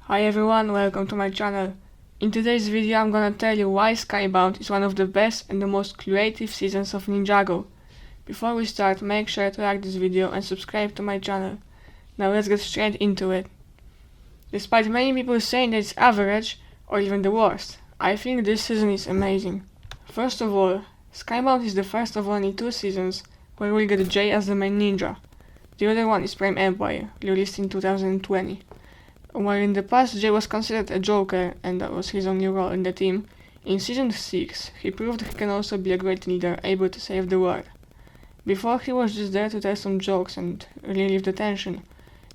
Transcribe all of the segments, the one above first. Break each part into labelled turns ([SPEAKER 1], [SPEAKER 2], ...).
[SPEAKER 1] Hi everyone, welcome to my channel. In today's video I'm gonna tell you why Skybound is one of the best and the most creative seasons of Ninjago. Before we start, make sure to like this video and subscribe to my channel. Now let's get straight into it. Despite many people saying that it's average, or even the worst, I think this season is amazing. First of all, Skybound is the first of only 2 seasons where we get Jay as the main ninja. The other one is Prime Empire, released in 2020. While in the past Jay was considered a joker and that was his only role in the team, in Season 6 he proved he can also be a great leader, able to save the world. Before he was just there to tell some jokes and relieve the tension.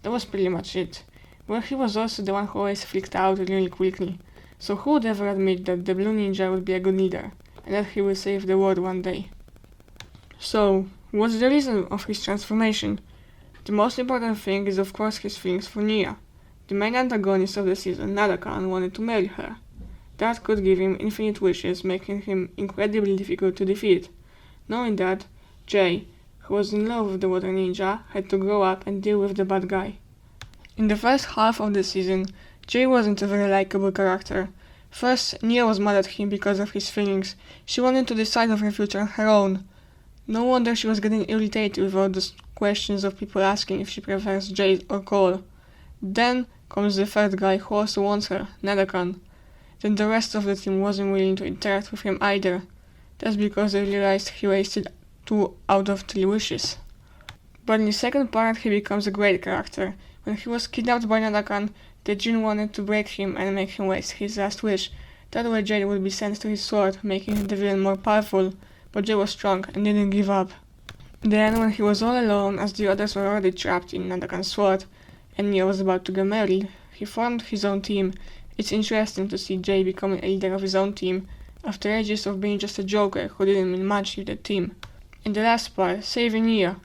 [SPEAKER 1] That was pretty much it. Where he was also the one who always freaked out really quickly. So who would ever admit that the blue ninja would be a good leader, and that he will save the world one day? So, what's the reason of his transformation? The most important thing is of course his feelings for Nia. The main antagonist of the season, Nadakan, wanted to marry her. That could give him infinite wishes, making him incredibly difficult to defeat. Knowing that, Jay, who was in love with the water ninja, had to grow up and deal with the bad guy. In the first half of the season, Jay wasn't a very likable character. First, Nia was mad at him because of his feelings. She wanted to decide of her future on her own. No wonder she was getting irritated with all those questions of people asking if she prefers Jay or Cole. Then comes the third guy who also wants her, Nadakan. Then the rest of the team wasn't willing to interact with him either. That's because they realized he wasted 2 out of 3 wishes. But in the second part he becomes a great character. When he was kidnapped by Nadakan, the Jin wanted to break him and make him waste his last wish. That way Jay would be sent to his sword, making the villain more powerful. But Jay was strong and didn't give up. Then when he was all alone, as the others were already trapped in Nadakan's sword, and Nia was about to get married, he formed his own team. It's interesting to see Jay becoming a leader of his own team, after ages of being just a joker who didn't mean much with the team. In the last part, saving Nia.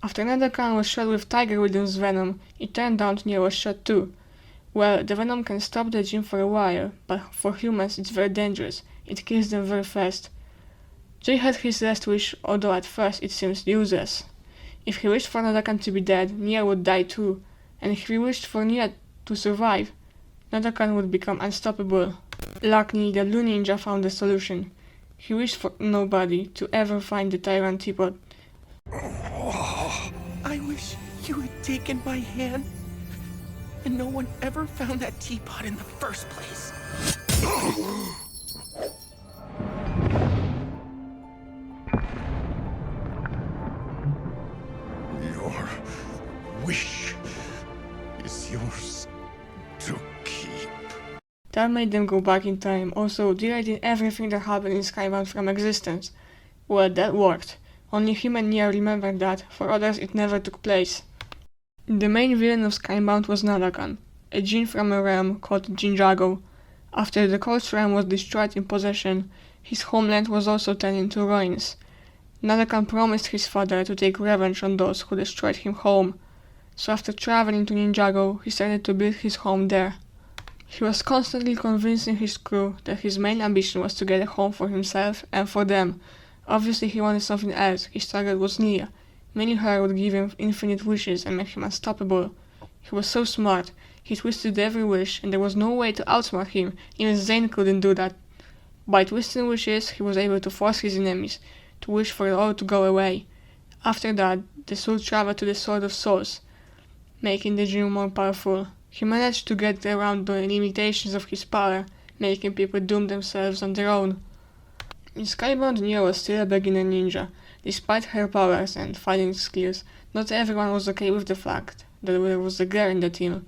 [SPEAKER 1] After Nadakan was shot with Tiger William's venom, it turned out Nia was shot too. Well, the venom can stop the Jin for a while, but for humans it's very dangerous, it kills them very fast. Jay had his last wish, although at first it seems useless. If he wished for Nadakan to be dead, Nia would die too. And if he wished for Nia to survive, Nadakan would become unstoppable. Luckily, the blue ninja found a solution. He wished for nobody to ever find the Tyrant teapot.
[SPEAKER 2] Oh, I wish you had taken my hand, and no one ever found that teapot in the first place. Your wish is yours to keep.
[SPEAKER 1] That made them go back in time, also deleting everything that happened in Skybound from existence. Well, that worked. Only him and Nia remembered that, for others it never took place. The main villain of Skybound was Nadakan, a Jin from a realm called Ninjago. After the Coast realm was destroyed in possession, his homeland was also turned into ruins. Nadakan promised his father to take revenge on those who destroyed him home. So after traveling to Ninjago, he started to build his home there. He was constantly convincing his crew that his main ambition was to get a home for himself and for them. Obviously he wanted something else. His target was Nia. Marrying her would give him infinite wishes and make him unstoppable. He was so smart, he twisted every wish and there was no way to outsmart him, even Zane couldn't do that. By twisting wishes, he was able to force his enemies to wish for it all to go away. After that, the soul traveled to the Sword of Souls, making the Jin more powerful. He managed to get around the limitations of his power, making people doom themselves on their own. In Skybound, Nia was still a beginner ninja. Despite her powers and fighting skills, not everyone was okay with the fact that there was a girl in the team.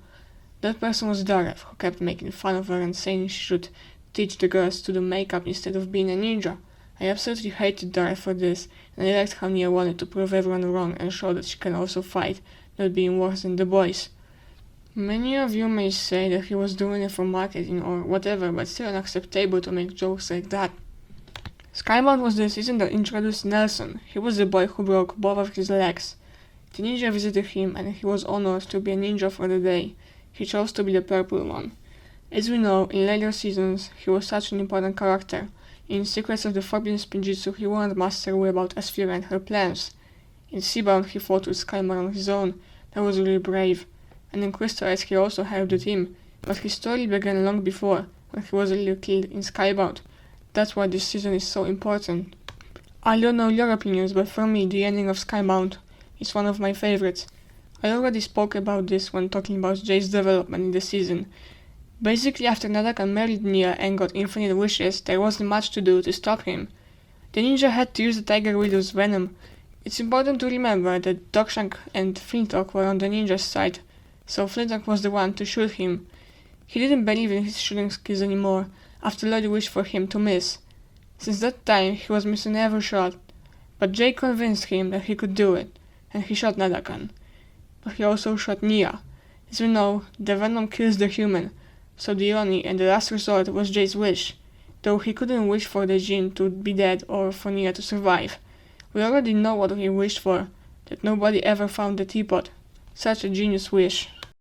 [SPEAKER 1] That person was Darev, who kept making fun of her and saying she should teach the girls to do makeup instead of being a ninja. I absolutely hated Darev for this, and I liked how Nia wanted to prove everyone wrong and show that she can also fight, not being worse than the boys. Many of you may say that he was doing it for marketing or whatever, but still unacceptable to make jokes like that. Skybound was the season that introduced Nelson. He was the boy who broke both of his legs. The ninja visited him and he was honored to be a ninja for the day. He chose to be the purple one. As we know, in later seasons, he was such an important character. In Secrets of the Forbidden Spinjitzu, he warned Master Wu about Asphira and her plans. In Seabound, he fought with Skybound on his own. That was really brave. And in Crystal Ice, he also helped the team, but his story began long before, when he was a little kid in Skybound. That's why this season is so important. I don't know your opinions, but for me, the ending of Skybound is one of my favorites. I already spoke about this when talking about Jay's development in the season. Basically, after Nadakan married Nia and got infinite wishes, there wasn't much to do to stop him. The ninja had to use the Tiger Widow's venom. It's important to remember that Dogshank and Flintock were on the ninja's side, so Flintock was the one to shoot him. He didn't believe in his shooting skills anymore, after Lloyd wished for him to miss. Since that time, he was missing every shot, but Jay convinced him that he could do it, and he shot Nadakan. But he also shot Nia. As we know, the venom kills the human, so the only and the last resort was Jay's wish, though he couldn't wish for the Jinn to be dead or for Nia to survive. We already know what he wished for, that nobody ever found the teapot. Such a genius wish.